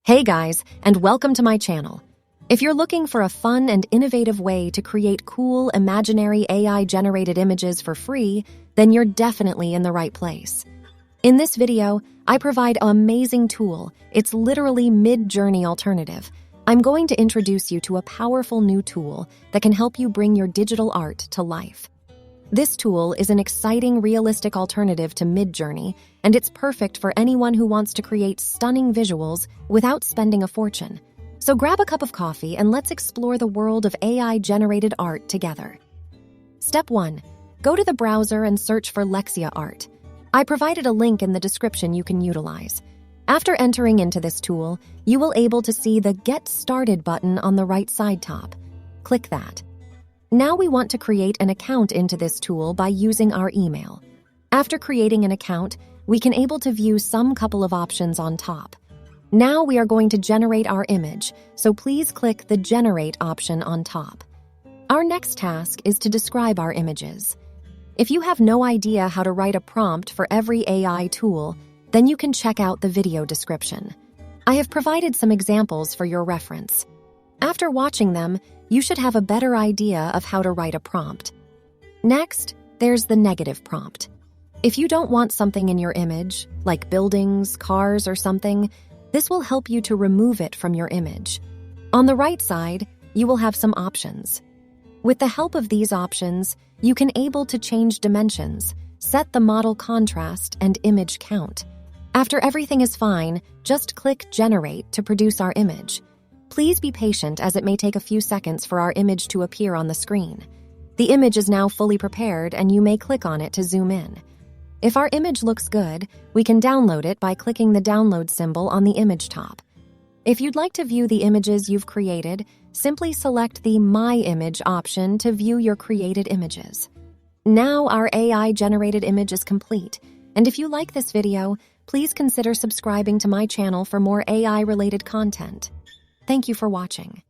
Hey guys, and welcome to my channel. If you're looking for a fun and innovative way to create cool, imaginary AI-generated images for free, then you're definitely in the right place. In this video, I provide an amazing tool. It's literally Midjourney alternative. I'm going to introduce you to a powerful new tool that can help you bring your digital art to life. This tool is an exciting, realistic alternative to Midjourney, and it's perfect for anyone who wants to create stunning visuals without spending a fortune. So grab a cup of coffee and let's explore the world of AI-generated art together. Step 1. Go to the browser and search for lexica art. I provided a link in the description you can utilize. After entering into this tool, you will be able to see the Get Started button on the right side top. Click that. Now we want to create an account into this tool by using our email. After creating an account, we can able to view some couple of options on top. Now we are going to generate our image, so please click the Generate option on top. Our next task is to describe our images. If you have no idea how to write a prompt for every AI tool, then you can check out the video description. I have provided some examples for your reference. After watching them, you should have a better idea of how to write a prompt. Next, there's the negative prompt. If you don't want something in your image, like buildings, cars, or something, this will help you to remove it from your image. On the right side, you will have some options. With the help of these options, you can able to change dimensions, set the model contrast, and image count. After everything is fine, just click Generate to produce our image. Please be patient as it may take a few seconds for our image to appear on the screen. The image is now fully prepared and you may click on it to zoom in. If our image looks good, we can download it by clicking the download symbol on the image top. If you'd like to view the images you've created, simply select the My Image option to view your created images. Now our AI-generated image is complete, and if you like this video, please consider subscribing to my channel for more AI-related content. Thank you for watching.